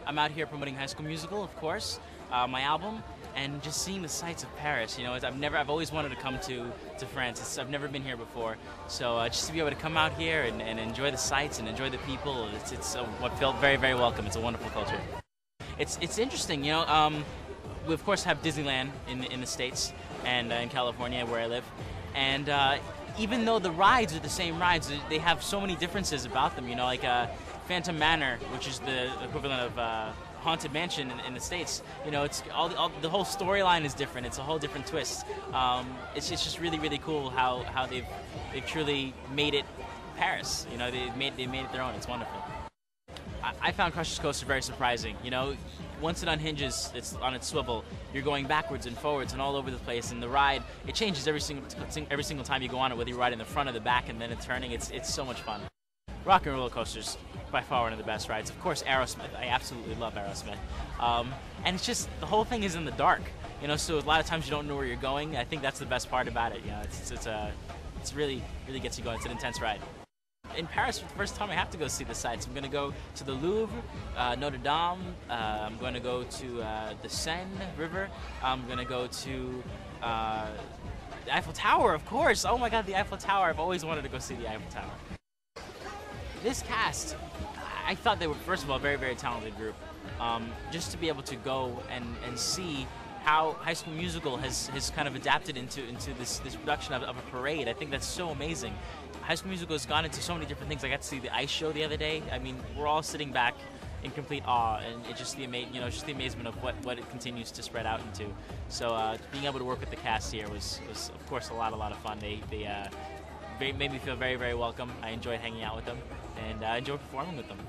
I'm out here promoting High School Musical, of course, my album, and just seeing the sights of Paris. You know, I've always wanted to come to France. I've never been here before, so just to be able to come out here and enjoy the sights and enjoy the people, it's what felt very, very welcome. It's a wonderful culture. It's interesting, you know. We of course have Disneyland in the States and in California where I live, and even though the rides are the same rides, they have so many differences about them. You know, like Phantom Manor, which is the equivalent of Haunted Mansion in the States. You know, it's all the whole storyline is different. It's a whole different twist. It's just really, really cool how they've truly made it Paris. You know, they made it their own. It's wonderful. I found Crush's Coaster very surprising. You know, once it unhinges, it's on its swivel. You're going backwards and forwards and all over the place. And the ride, it changes every single time you go on it, whether you ride in the front or the back and then it's turning. It's so much fun. Rock and roller coasters, by far one of the best rides. Of course, Aerosmith. I absolutely love Aerosmith. And it's just the whole thing is in the dark. You know, so a lot of times you don't know where you're going. I think that's the best part about it. You know, it's really gets you going. It's an intense ride. In Paris, for the first time, I have to go see the sights. I'm going to go to the Louvre, Notre Dame. I'm going to go to the Seine River. I'm going to go to the Eiffel Tower, of course. Oh my God, the Eiffel Tower. I've always wanted to go see the Eiffel Tower. This cast, I thought they were, first of all, a very, very talented group. Just to be able to go and see how High School Musical has kind of adapted into this production of a parade. I think that's so amazing. High School Musical has gone into so many different things. I got to see the ice show the other day. I mean, we're all sitting back in complete awe, and it's just the amazement of what it continues to spread out into. So being able to work with the cast here was of course a lot of fun. They made me feel very, very welcome. I enjoyed hanging out with them, and I enjoyed performing with them.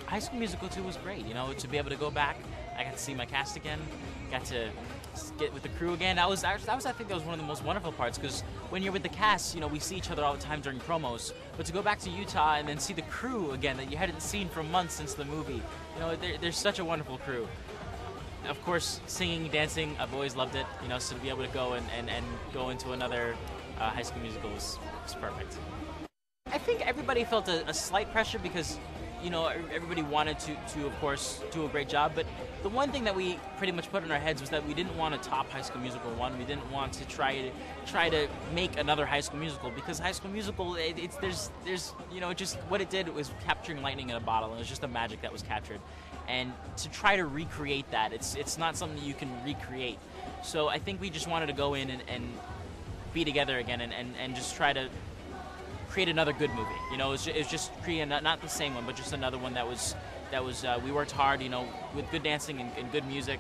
High School Musical 2 was great, you know, to be able to go back. I got to see my cast again, got to get with the crew again. I think that was one of the most wonderful parts, because when you're with the cast, you know, we see each other all the time during promos, but to go back to Utah and then see the crew again that you hadn't seen for months since the movie, you know, they're such a wonderful crew. Of course, singing, dancing, I've always loved it, you know, so to be able to go and go into another High School Musical was perfect. I think everybody felt a slight pressure because, you know, everybody wanted to of course do a great job, but the one thing that we pretty much put in our heads was that we didn't want to top High School Musical 1. We didn't want to try to make another High School Musical, because High School Musical, there's you know, just what it did was capturing lightning in a bottle, and it was just the magic that was captured. And to try to recreate that, it's not something you can recreate. So I think we just wanted to go in and be together again and just try to create another good movie. You know, it was just create not the same one, but just another one that was we worked hard, you know, with good dancing and good music,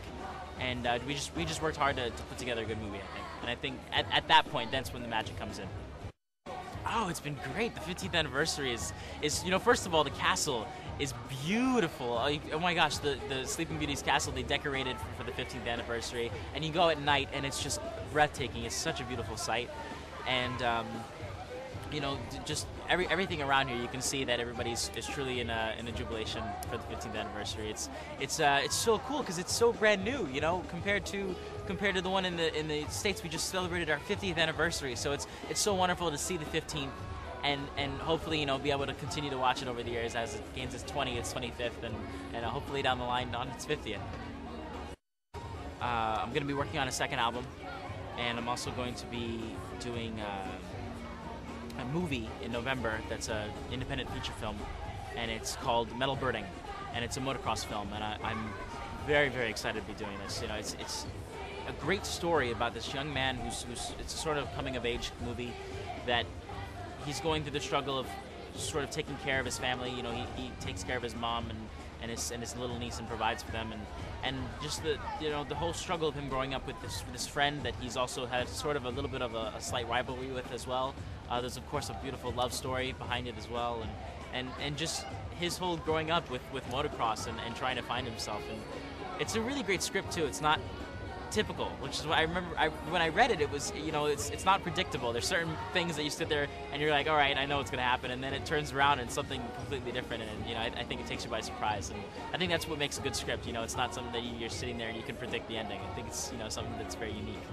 and we just worked hard to put together a good movie, I think. And I think at that point, that's when the magic comes in. Oh, it's been great. The 15th anniversary is you know, first of all, the castle is beautiful. Oh my gosh, the Sleeping Beauty's castle, they decorated for the 15th anniversary, and you go at night and it's just breathtaking. It's such a beautiful sight, and you know, just everything around here, you can see that everybody's is truly in a jubilation for the 15th anniversary. It's so cool because it's so brand new, you know, compared to the one in the States. We just celebrated our 50th anniversary, so it's so wonderful to see the 15th and hopefully, you know, be able to continue to watch it over the years as it gains its 20th, its 25th, and hopefully down the line on its 50th. I'm going to be working on a second album, and I'm also going to be doing a movie in November that's an independent feature film, and it's called Metal Birding, and it's a motocross film, and I'm very, very excited to be doing this. You know, it's a great story about this young man who's it's a sort of coming-of-age movie that he's going through the struggle of sort of taking care of his family. You know, he takes care of his mom and his little niece and provides for them, and just the whole struggle of him growing up with this friend that he's also had sort of a little bit of a slight rivalry with as well. There's of course a beautiful love story behind it as well, and just his whole growing up with motocross and trying to find himself. And it's a really great script too. It's not typical, which is what I remember. When I read it, it was, you know, it's not predictable. There's certain things that you sit there and you're like, all right, I know what's going to happen, and then it turns around and something completely different, and you know, I think it takes you by surprise, and I think that's what makes a good script. You know, it's not something that you're sitting there and you can predict the ending. I think it's, you know, something that's very unique.